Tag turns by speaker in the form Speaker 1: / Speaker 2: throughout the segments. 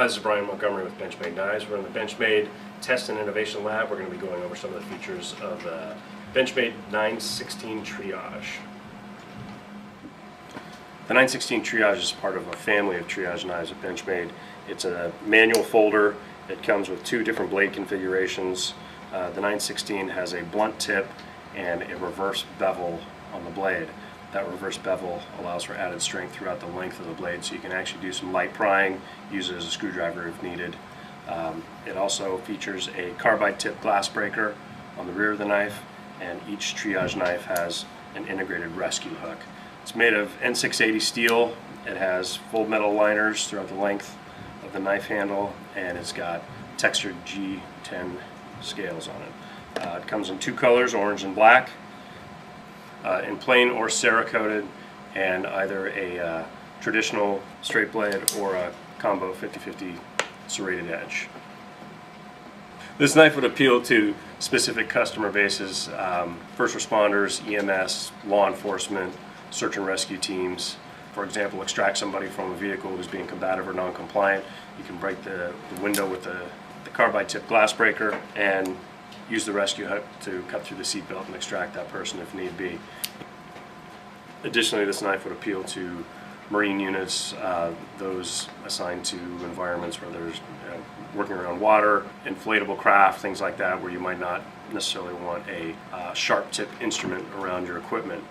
Speaker 1: Hi, this is Brian Montgomery with Benchmade Knives. We're in the Benchmade Test and Innovation Lab. We're going to be going over some of the features of the Benchmade 916 Triage. The 916 Triage is part of a family of Triage knives at Benchmade. It's a manual folder. It comes with two different blade configurations. The 916 has a blunt tip and a reverse bevel on the blade. That reverse bevel allows for added strength throughout the length of the blade, so you can actually do some light prying, use it as a screwdriver if needed. It also features a carbide tip glass breaker on the rear of the knife, and each Triage knife has an integrated rescue hook. It's made of N680 steel. It has full metal liners throughout the length of the knife handle, and it's got textured G10 scales on it. It comes in two colors, orange and black. In plain or Cerakoted, and either a traditional straight blade or a combo 50-50 serrated edge. This knife would appeal to specific customer bases, first responders, EMS, law enforcement, search and rescue teams. For example, extract somebody from a vehicle who's being combative or non-compliant. You can break the window with the carbide tip glass breaker and use the rescue hook to cut through the seatbelt and extract that person if need be. Additionally, this knife would appeal to marine units, those assigned to environments where there's working around water, inflatable craft, things like that, where you might not necessarily want a sharp tip instrument around your equipment.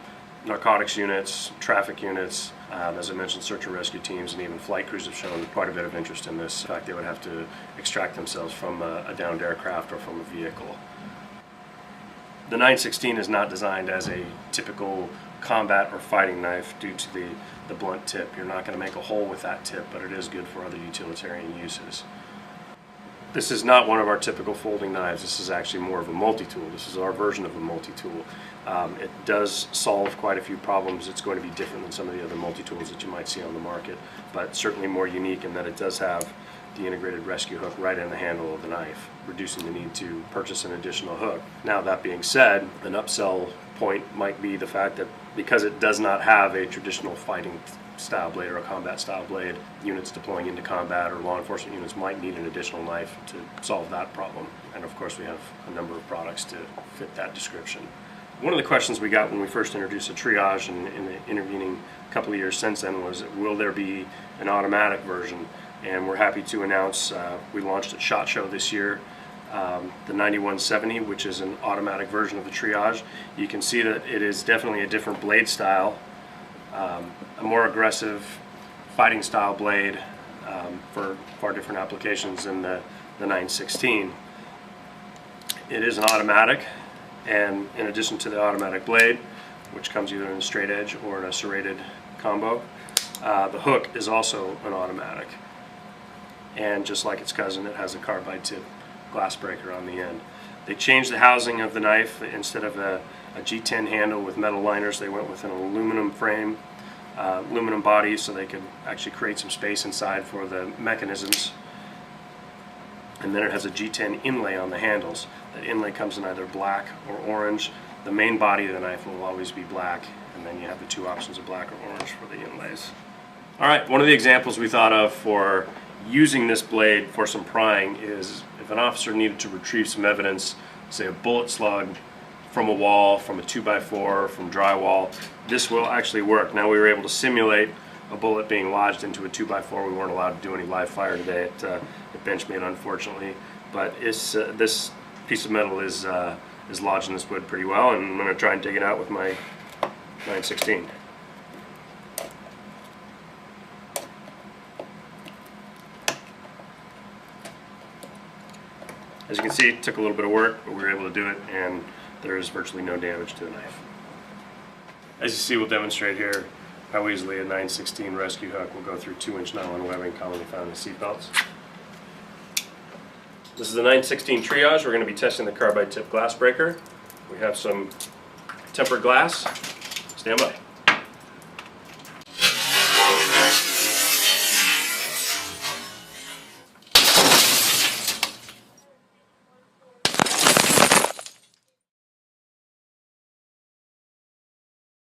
Speaker 1: Narcotics units, traffic units, as I mentioned, search and rescue teams, and even flight crews have shown quite a bit of interest in this. In fact, they would have to extract themselves from a downed aircraft or from a vehicle. The 916 is not designed as a typical combat or fighting knife due to the blunt tip. You're not going to make a hole with that tip, but it is good for other utilitarian uses. This is not one of our typical folding knives. This is actually more of a multi-tool. This is our version of a multi-tool. It does solve quite a few problems. It's going to be different than some of the other multi-tools that you might see on the market, but certainly more unique in that it does have the integrated rescue hook right in the handle of the knife, reducing the need to purchase an additional hook. Now, that being said, an upsell point might be the fact that because it does not have a traditional fighting style blade or a combat style blade, units deploying into combat or law enforcement units might need an additional knife to solve that problem. And of course, we have a number of products to fit that description. One of the questions we got when we first introduced the Triage, and in the intervening couple of years since then, was will there be an automatic version? And we're happy to announce we launched at SHOT Show this year the 9170, which is an automatic version of the Triage. You can see that it is definitely a different blade style, a more aggressive fighting style blade for far different applications than the 916. It is an automatic, and in addition to the automatic blade, which comes either in a straight edge or in a serrated combo, the hook is also an automatic. And just like its cousin, it has a carbide tip glass breaker on the end. They changed the housing of the knife. Instead of a G10 handle with metal liners, they went with an aluminum frame, aluminum body, so they could actually create some space inside for the mechanisms. And then it has a G10 inlay on the handles. That inlay comes in either black or orange. The main body of the knife will always be black, and then you have the two options of black or orange for the inlays. All right, one of the examples we thought of for using this blade for some prying is if an officer needed to retrieve some evidence, say a bullet slug from a wall, from a 2x4, from drywall, this will actually work. Now, we were able to simulate a bullet being lodged into a 2x4. We weren't allowed to do any live fire today at Benchmade, unfortunately, but this piece of metal is lodged in this wood pretty well, and I'm going to try and dig it out with my 916. As you can see, it took a little bit of work, but we were able to do it, and there is virtually no damage to the knife. As you see, we'll demonstrate here how easily a 916 rescue hook will go through 2-inch nylon webbing commonly found in seatbelts. This is the 916 Triage. We're going to be testing the carbide tip glass breaker. We have some tempered glass. Stand by.